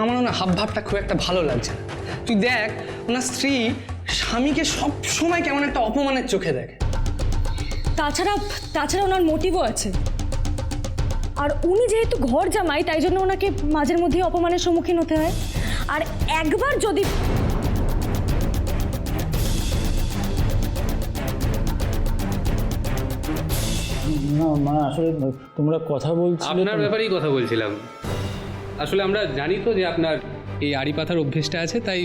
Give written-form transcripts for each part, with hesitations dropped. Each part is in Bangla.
আমারও না হাবভাবটা খুব একটা ভালো লাগছে না। তুই দেখ, ওনার স্ত্রী স্বামীকে সব সময় কেমন একটা অপমানের চোখে দেখে। তাছাড়া ওনার মোটিভও আছে। আর উনি যেহেতু ঘর জামাই, তাই জন্য ওনাকে মাঝের মধ্যে অপমানের সম্মুখীন হতে হয়। আর একবার যদি না মা, আসলে তোমরা কথা বলছিলে, আপনার ব্যাপারেই কথা বলছিলাম। আসলে আমরা জানি তো যে আপনার এই আড়ি পাতার অভ্যেসটা আছে, তাই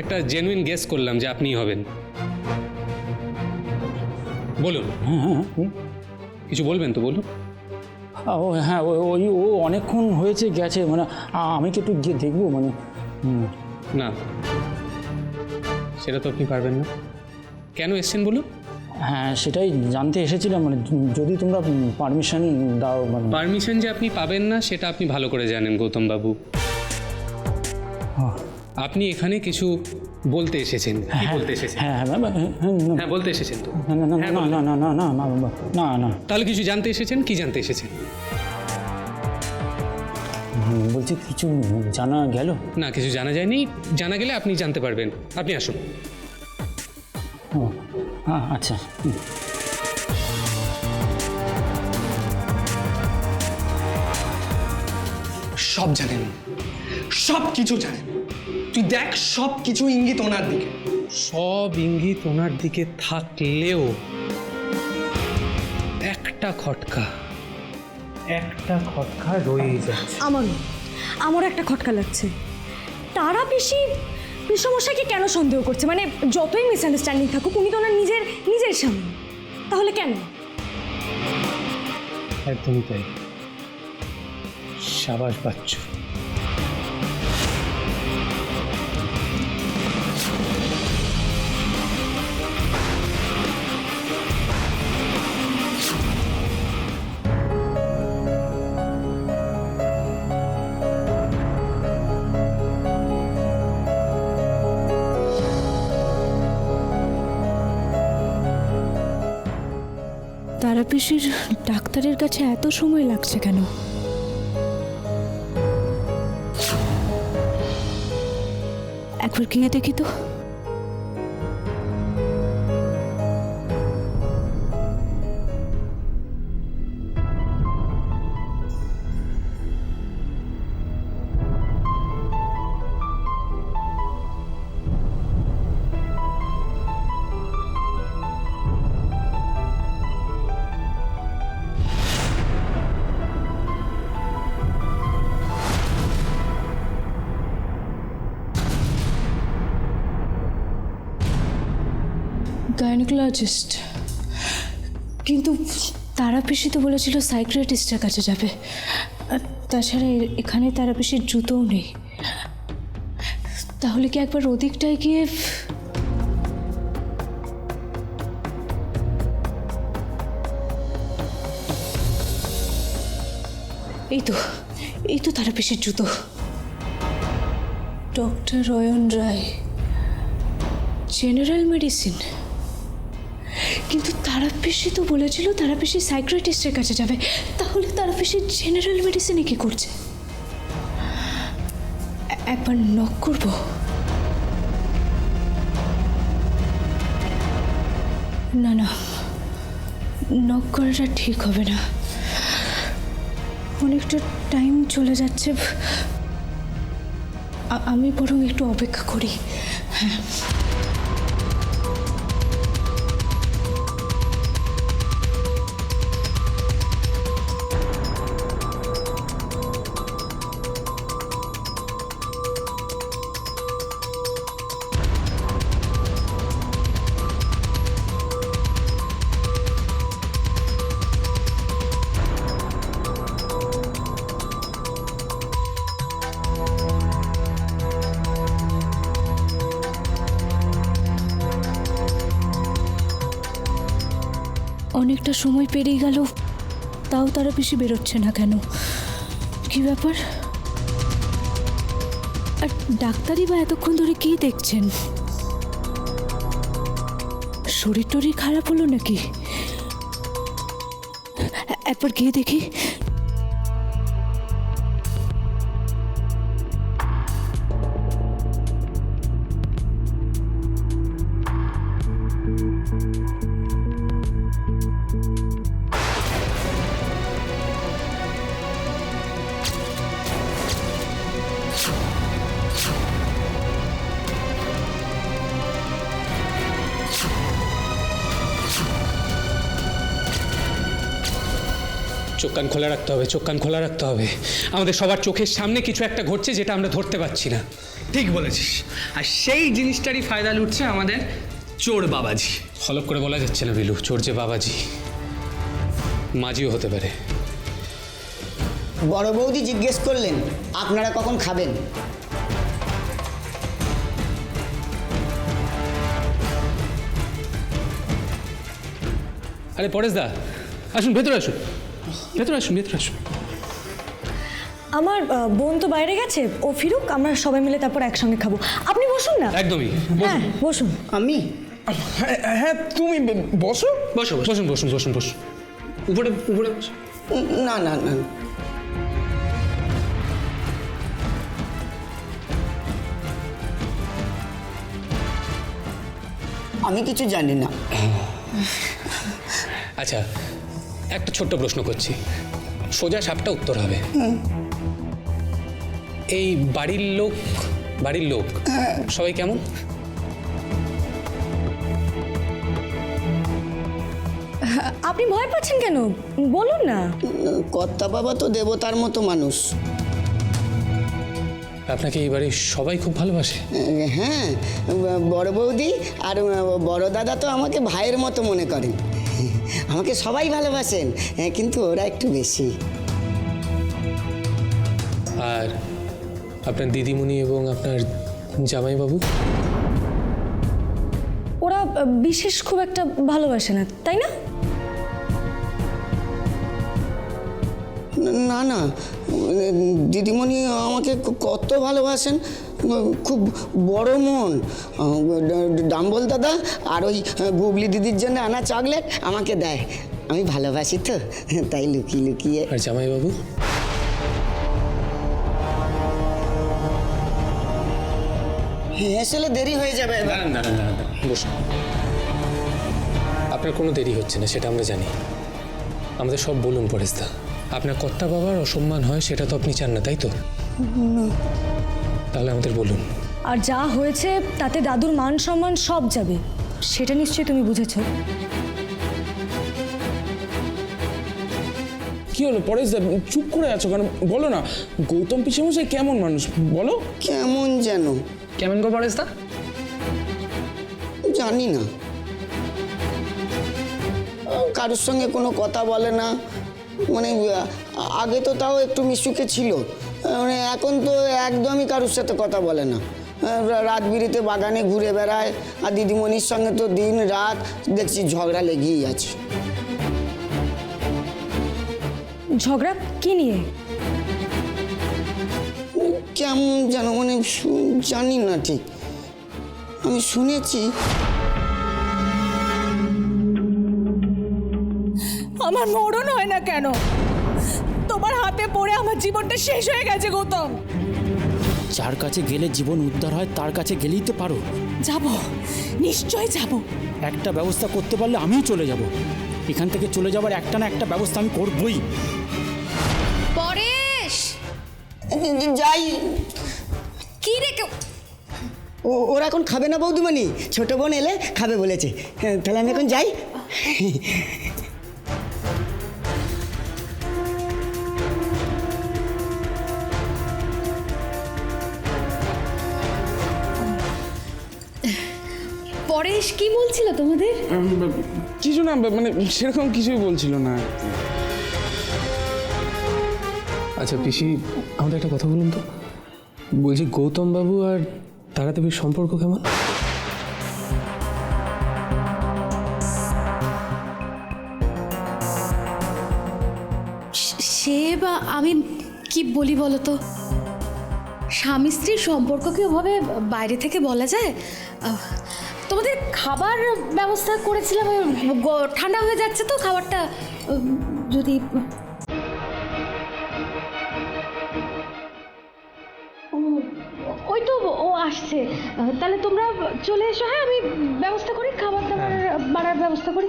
একটা জেনুইন গেস করলাম যে আপনিই হবেন। বলুন। হ্যাঁ কিছু বলবেন তো বলুন। ও হ্যাঁ, ও অনেকক্ষণ হয়েছে গেছে, মানে আমি কি একটু গিয়ে দেখবো? মানে না, সেটা তো আপনি পারবেন না। কেন এসছেন বলুন? হ্যাঁ সেটাই জানতে এসেছিলাম, মানে যদি তোমরা পারমিশন দাও। মানে পারমিশন যে আপনি পাবেন না সেটা আপনি ভালো করে জানেন গৌতম বাবু। আপনি এখানে কিছু বলতে এসেছেন। কি বলতে এসেছেন? হ্যাঁ বলতে এসেছেন তো? না। তাহলে কিছু জানতে এসেছেন? কি জানতে এসেছেন? বলছি কিছু জানা গেল না, কিছু জানা যায়নি। জানা গেলে আপনি জানতে পারবেন। আপনি আসুন। ও আচ্ছা। সব জানেন, সব কিছু জানেন। তুই দেখ, সব কিছু ইঙ্গিত ওনার দিকে। সব ইঙ্গিত ওনার দিকে থাকলেও একটা খটকা রয়ে যাচ্ছে। আমারও একটা খটকা লাগছে। তারা পিসমশাইকে কেন সন্দেহ করছে? মানে যতই মিসআন্ডারস্ট্যান্ডিং থাকুক, উনি তো ওনার নিজের স্বামী, তাহলে কেন? একদমই তাই। সাবাস বাচ্চু। তারা পিসির ডাক্তারের কাছে এত সময় লাগছে কেন? একবার গিয়ে দেখি তো। গাইনোকোলজিস্ট, কিন্তু তারা পিসি তো বলেছিল সাইকিয়াট্রিস্টের কাছে যাবে। আর তাছাড়া এখানে তারা পিসির জুতোও নেই। তাহলে কি একবার ওদিকটায় গিয়ে? এই তো তারা পিসির জুতো। ডক্টর অয়ন রায়, জেনারেল মেডিসিন। কিন্তু তারা পিসি তো বলেছিল তারা পিসি সাইকিয়াট্রিস্টের কাছে যাবে। তাহলে তারা পিসি জেনারেল মেডিসিনে কি করছে? একবার নক করব। না, নক করাটা ঠিক হবে না। অনেকটা টাইম চলে যাচ্ছে। আমি বরং একটু অপেক্ষা করি। হ্যাঁ। অনেকটা সময় পেরিয়ে গেল, তাও তারা পিসি বেরোচ্ছে না কেন? কি ব্যাপার? আর ডাক্তারই বা এতক্ষণ ধরে কি দেখছেন? শরীর টরীর খারাপ হলো নাকি? একবার গিয়ে দেখি। কান খোলা রাখতে হবে, চোখ কান খোলা রাখতে হবে। আমাদের সবার চোখের সামনে কিছু একটা ঘটছে যেটা আমরা ধরতে পারছি না। ঠিক বলেছিস। আর সেই জিনিসটারই ফায়দা লুটছে আমাদের চোর বাবাজি। হলপ করে বলা যাচ্ছে না বিলু, চোর যে বাবাজি, মাঝিও হতে পারে। বড় বৌদি জিজ্ঞেস করলেন আপনারা কখন খাবেন। আরে পরেশদা, আসুন ভেতরে আসুন, ভেতরে আসুন, ভেতরে আসুন। আমার বোন তো বাইরে গেছে, ও ফিরুক, আমরা সবাই মিলে তারপর একসঙ্গে খাবো। আপনি বসুন না। একদমই, হ্যাঁ বসুন। আমি হ্যাঁ তুমি বসো। বসো, বসুন বসুন বসুন বসুন, উপরে উপরে বসুন। না না না, আমি কিছু জানি না। আচ্ছা, একটা ছোট্ট প্রশ্ন করছি, সোজা সাপটা উত্তর হবে। এই বাড়ির লোক সবাই কেমন? আপনি ভয় পাচ্ছেন কেন, বলুন না। কর্তা বাবা তো দেবতার মতো মানুষ। আপনাকে এই বাড়ির সবাই খুব ভালোবাসে? হ্যাঁ, বড় বৌদি আর বড় দাদা তো আমাকে ভাইয়ের মতো মনে করেন। আমাকে সবাই ভালোবাসেন, কিন্তু ওরা একটু বেশি। আর আপনার দিদিমণি এবং আপনার জামাইবাবু? ওরা বিশেষ খুব একটা ভালোবাসে না, তাই না? না না, দিদিমণি আমাকে কত ভালোবাসেন, খুব বড় মন। ডাম্বল দাদা আর ওই গুগলি দিদির জন্য আনা চকলেট আমাকে দেয়, আমি ভালোবাসি তো, তাই লুকিয়ে লুকিয়ে। আর জামাইবাবু? আসলে দেরি হয়ে যাবে। না বসুন। আপনার কোনো দেরি হচ্ছে না, সেটা আমরা জানি। আমাদের সব বলুন পরেশদা, আপনার কর্তা বাবার অসম্মান হয় সেটা তো আপনি চান না, তাই তো? তাহলে আমাদের বলুন। আর যা হয়েছে তাতে দাদুর মান সম্মান সব যাবে, সেটা নিশ্চয়ই তুমি বুঝেছো। কি হলো পরেশদা, চুপ করে আছো কেন? বলো না, গৌতম পিসেমশাই কেমন মানুষ বলো? কেমন যেন। কেমন গো পরেশদা? জানি না, কারোর সঙ্গে কোনো কথা বলে না। মানে আগে তো তাও একটু মিশুকে ছিল, মানে এখন তো একদমই কারোর সাথে কথা বলে না। রাত বিরিতে বাগানে ঘুরে বেড়ায়, আর দিদিমণির সঙ্গে তো দিন রাত দেখছি ঝগড়া লেগেই আছে। ঝগড়া কি নিয়ে? কেমন যেন, মানে জানি না ঠিক, আমি শুনেছি। আমার মরণ হয় না কেন? তোমার হাতে পড়ে আমার জীবনটা শেষ হয়ে গেছে গৌতম। যার কাছে গেলে জীবন উদ্ধার হয় তার কাছে গেলেই তো পারো। যাব, নিশ্চয় যাব। একটা ব্যবস্থা করতে পারলে আমিও চলে যাব। এখান থেকে চলে যাবার একটা না একটা ব্যবস্থা আমি করবই। পরেশ, যাই। কি রে কেউ? ওরা এখন খাবে না বৌদিমণি, ছোট বোন এলে খাবে বলেছে, তাহলে আমি এখন যাই। পরেশ কি বলছিল তোমাদের? কিছু না, মানে সেরকম কিছুই বলছিল না। আচ্ছা পিসি, আমাদের একটা কথা বলুন তো, বলছি গৌতম বাবু আর তারা দেবীর সম্পর্ক কেমন? সে বা আমি কি বলি বলো তো, স্বামী স্ত্রীর সম্পর্ক কি ওভাবে বাইরে থেকে বলা যায়? তোমাদের খাবার ব্যবস্থা করেছিলাম, ঠান্ডা হয়ে যাচ্ছে তো খাবারটা, যদি ওই তো ও আসছে, তাহলে তোমরা চলে এসো। হ্যাঁ, আমি ব্যবস্থা করি, খাবার দাবার বাড়ার ব্যবস্থা করি।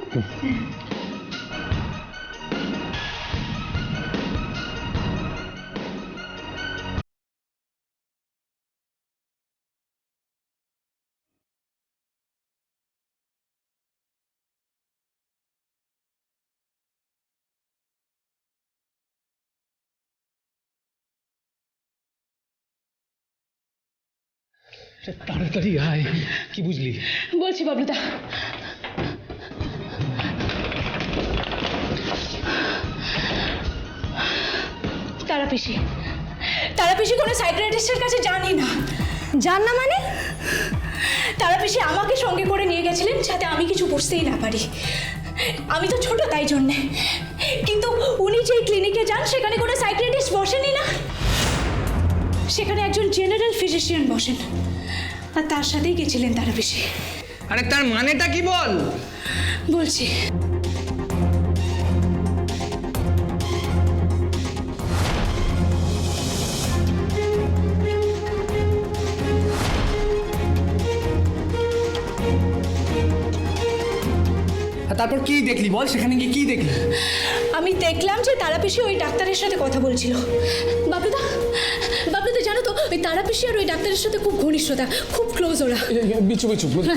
তাড়াতাড়ি আয়। কি বুঝলি? বলছি বাবলুদা। তারাপিসি কোনো সাইকিয়াট্রিস্টের কাছে জানি না। জান না মানে? তারাপিসি আমাকে সঙ্গে করে নিয়ে গেছিলেন যাতে আমি কিছু বুঝতেই না পারি। আমি তো ছোট তাই জন্যে। কিন্তু উনি যেই ক্লিনিকে যান সেখানে কোনো সাইকিয়াট্রিস্ট বসেনই না, সেখানে একজন জেনারেল ফিজিশিয়ান বসেন, আর তার সাথেই গেছিলেন তারাপিসি। আরে তার মানেটা কি বল? বলছি। তারপর কি দেখলি বল? সেখানে গিয়ে কি দেখলি? আমি দেখলাম যে তারাপিসি ওই ডাক্তারের সাথে কথা বলছিল। বাবলুদা জানো তো ওই তারাপিসি আর ওই ডাক্তারের সাথে খুব ঘনিষ্ঠতা, খুব ক্লোজ ওরা। বিচু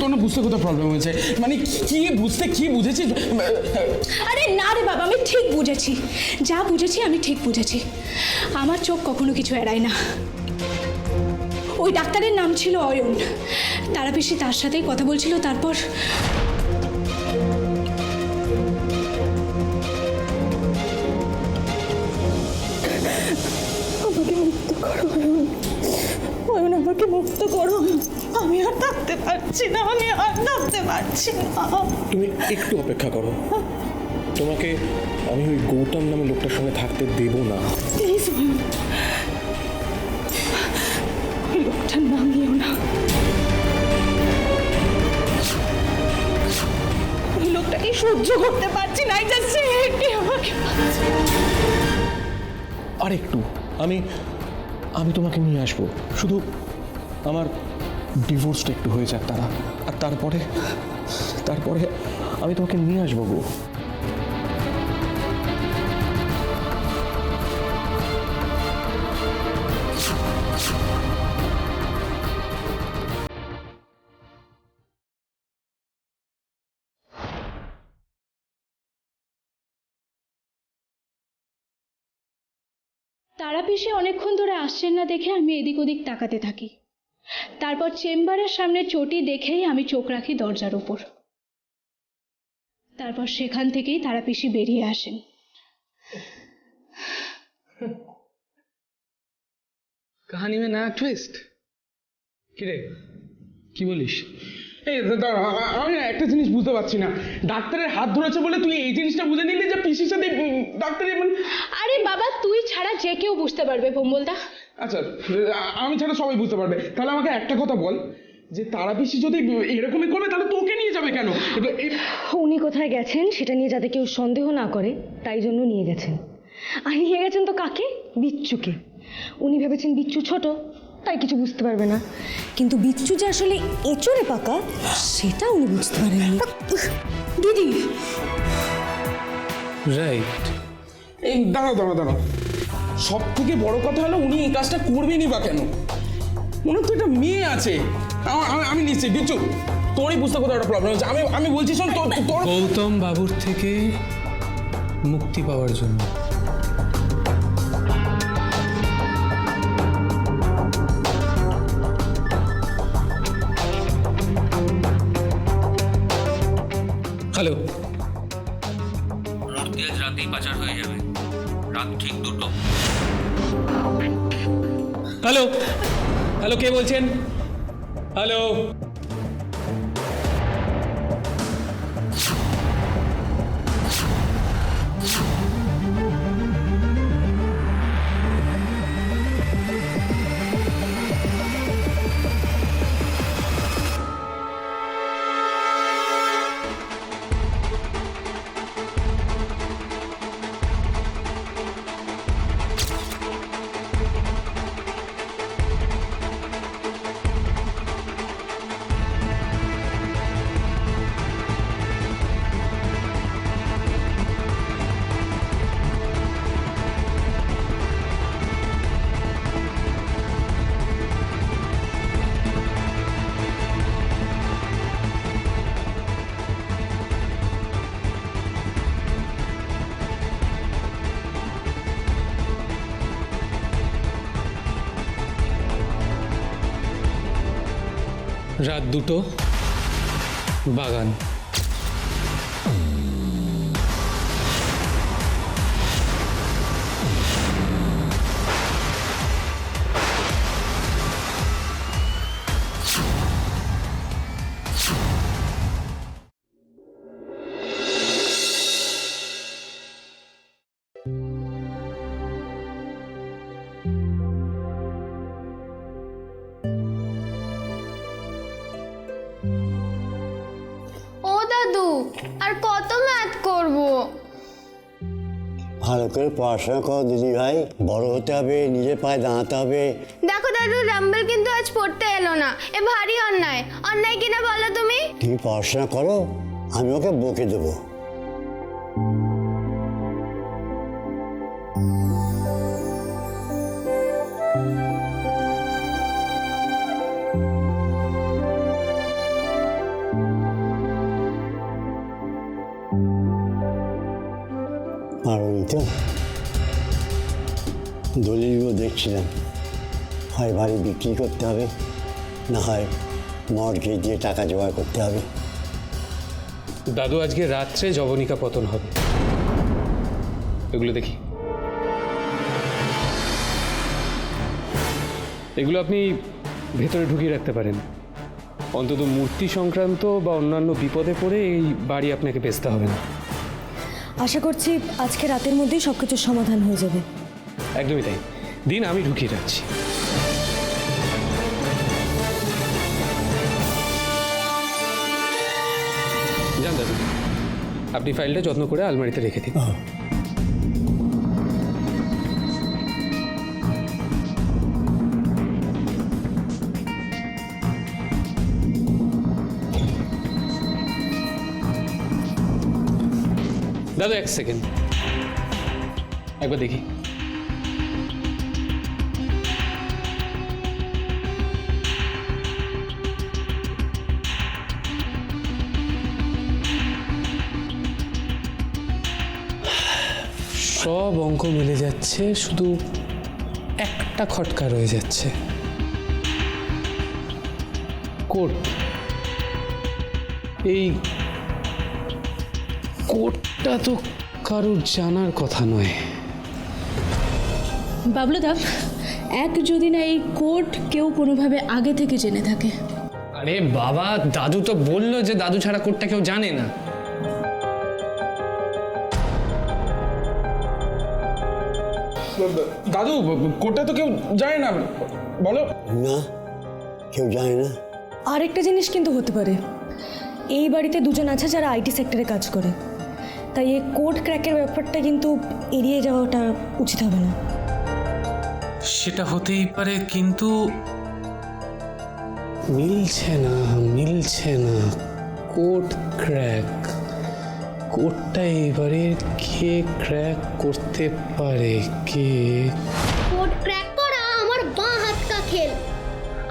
তোর না বুঝতে কোথাও প্রবলেম হয়েছে? মানে কি বুঝেছিস? আরে না রে বাবা, আমি ঠিক বুঝেছি, যা বুঝেছি আমি ঠিক বুঝেছি। আমার চোখ কখনো কিছু এড়ায় না। ওই ডাক্তারের নাম ছিল অয়ন। তারাপিসি তার সাথেই কথা বলছিল। তারপর আমাকে মুক্ত করো, আমি আর থাকতে পারছি না, তুমি একটু অপেক্ষা করো, তোমাকে আমি ওই গৌতম নামে লোকটার সঙ্গে থাকতে দেব না। প্লিজ লোকটার নাম নিও না। ওই লোকটাকে সহ্য করতে পারছি না। আর একটু আমি তোমাকে নিয়ে আসবো, শুধু আমার ডিভোর্সটা একটু হয়ে যাক আর তারপরে আমি তোমাকে নিয়ে আসবো গো। তারাপিসি অনেকক্ষণ ধরে আসছেন না দেখে আমি এদিক ওদিক তাকাতে থাকি। তারপর চেম্বারের সামনে চটি দেখেই আমি চোখ রাখি দরজার উপর। তারপর সেখান থেকেই তারাপিসি বেরিয়ে আসেন। কাহানি মে নয়া টুইস্ট। কিরে কি বলিস? এই আমি একটা জিনিস বুঝতে পারছি না, ডাক্তারের হাত ধরেছে বলে তুই এই জিনিসটা বুঝে নিলি যে পিসির সাথে ডাক্তারের মানে? আরে বাবা, তুই ছাড়া যে কেউ বুঝতে পারবে ভোম্বলদা। আচ্ছা, আমি ছাড়া সবাই বুঝতে পারবে। তাহলে আমাকে একটা কথা বল, যে তারা পিসি যদি এরকমই করবে তাহলে তোকে নিয়ে যাবে কেন? উনি কোথায় গেছেন সেটা নিয়ে যাতে কেউ সন্দেহ না করে তাই জন্য নিয়ে গেছেন। আর নিয়ে গেছেন তো কাকে? বিচ্ছুকে। উনি ভেবেছেন বিচ্ছু ছোট তাই কিছু বুঝতে পারবে না, কিন্তু বিচ্ছু যে আসলে এঁচড়ে পাকা সেটা উনি বুঝতে পারেননি। দিদি রাইট। এই দাঁড়াও, সব থেকে বড় কথা হলো উনি এই কাজটা করবেনই বা কেন? মনে তো একটা মেয়ে আছে। আমি নিশ্চয়ই বিচ্ছু তোরই বুঝতে কোথাও একটা প্রবলেম হচ্ছে। আমি বলছি শোন, তোর গৌতম বাবুর থেকে মুক্তি পাওয়ার জন্য। হ্যালো, মূর্তি আজ রাতেই পাচার হয়ে যাবে, রাত ঠিক 2টো। হ্যালো, কে বলছেন? হ্যালো, রাত 2টো, বাগান। ও দাদু, আর কত ম্যাথ করব? ভালো করে পড়াশোনা করো দিদি ভাই, বড় হতে হবে, নিজের পায়ে দাঁড়াতে হবে। দেখো দাদু, রাম্বেল কিন্তু আজ পড়তে এলো না। এ ভারী অন্যায়। অন্যায় কিনা বলো তুমি? তুমি পড়াশোনা করো, আমি ওকে বকে দেবো। তো দলিলগুলো দেখছিলাম, হয় বাড়ি বিক্রি করতে হবে, না হয় মর্টগেজ দিয়ে টাকা জোগাড় করতে হবে। দাদু আজকে রাত্রে জবনিকা পতন হবে। এগুলো দেখি। এগুলো আপনি ভেতরে ঢুকিয়ে রাখতে পারেন। অন্তত মূর্তি সংক্রান্ত বা অন্যান্য বিপদে পড়ে এই বাড়ি আপনাকে বেচতে হবে না। আশা করছি আজকে রাতের মধ্যেই সব কিছুর সমাধান হয়ে যাবে। একদমই তাই। দিন, আমি ঢুকিয়ে রাখছি। যান দাদু, আপনি ফাইলটা যত্ন করে আলমারিতে রেখে দিন। দাদু 1 সেকেন্ড, একবার দেখি। সব অঙ্ক মিলে যাচ্ছে, শুধু একটা খটকা রয়ে যাচ্ছে। কোড, এই কোডটা তো কারোর জানার কথা নয়। বাবলুদা, এক যদি না এই কোড কেউ কোনোভাবে আগে থেকে জেনে থাকে। আরে বাবা, দাদু তো বললো যে দাদু ছাড়া কোডটা কেউ জানে না। দাদু, কোডটা তো কেউ জানে না, বলো। না, কেউ জানে না। আরেকটা জিনিস কিন্তু হতে পারে, এই বাড়িতে দুজন আছে যারা আইটি সেক্টরে কাজ করে, তাই এই কোড ক্র্যাকের ব্যাপারটা কিন্তু এড়িয়ে যাওয়াটা উচিত হবে না। সেটা হতেই পারে, কিন্তু মিলছে না। কোড ক্র্যাক, কোডটা এবারে কে ক্র্যাক করতে পারে? কে? কোড ক্র্যাক করা আমার বাঁ হাত কা খেল।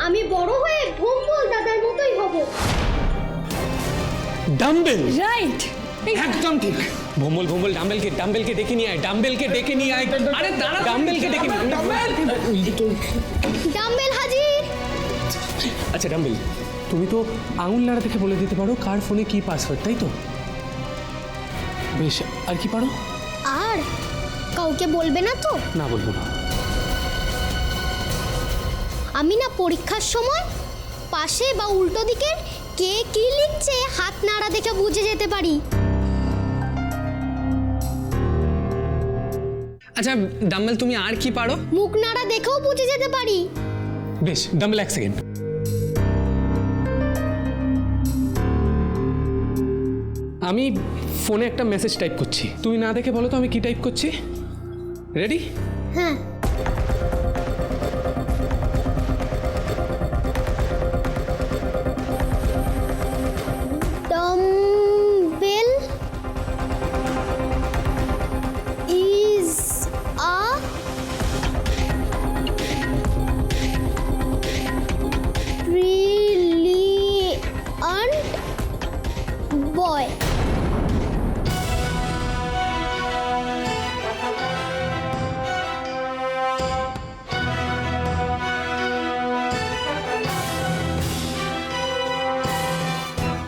আমি বড় হয়ে ভম্বল দাদার মতোই হব। ডাম্বেল। রাইট, একদম ঠিক। ভম্বল ডাম্বেলকে ডেকে নিয়ে আয়। আরে দাঁড়া, ডাম্বেলকে ডেকে নিয়ে ডাম্বেল হাজির। আচ্ছা ডাম্বেল, তুমি তো আঙুল নাড়া থেকে বলে দিতে পারো কার ফোনে কি পাসওয়ার্ড, তাই তো? বেশ, আর কি পারো? আর কাউকে বলবে না তো? না, বলবো না। আমি না পরীক্ষার সময় পাশে বা উল্টো দিকে কে কি লিখছে হাত নাড়া দেখে বুঝে যেতে পারি। আচ্ছা ডাম্বেল, তুমি আর কি পারো? মুখ নাড়া দেখেও বুঝে যেতে পারি। বেশ ডাম্বেল, 1 সেকেন্ড। আমি ফোনে একটা মেসেজ টাইপ করছি, তুমি না দেখে বলো তো আমি কি টাইপ করছি। রেডি? হ্যাঁ। Dumbbell is a brilliant boy.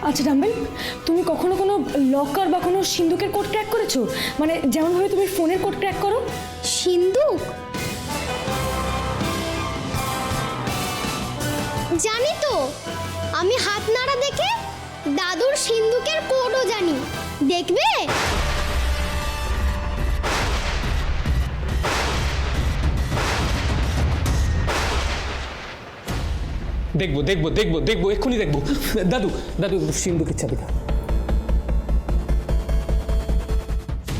আচ্ছা ডাম্বেল, তুমি কখনো কোনো লকার বা কোনো সিন্ধুকের কোড ক্র্যাক করেছো? মানে যেমনভাবে তুমি ফোনের কোড ক্র্যাক করো। সিন্ধুক জানি তো, আমি হাত নাড়া দেখে দাদুর সিন্ধুকের কোডও জানি। দেখবে? দেখবো দেখবো দেখবো দেখবো, এক্ষুনি দেখবো। দাদু দাদু সিন্ধুকের চাবিটা।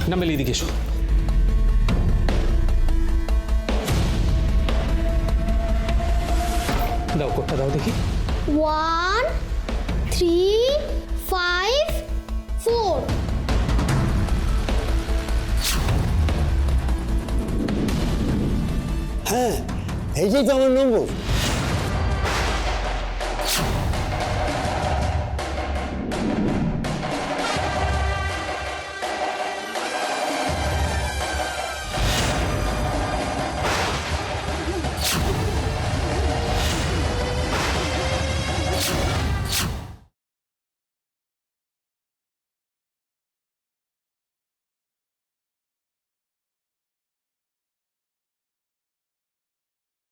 নামেল এদিকে এসো। দাও কোডটা দাও দেখি। 1 3 5 4। হ্যাঁ, এই যে তো আমার নম্বর।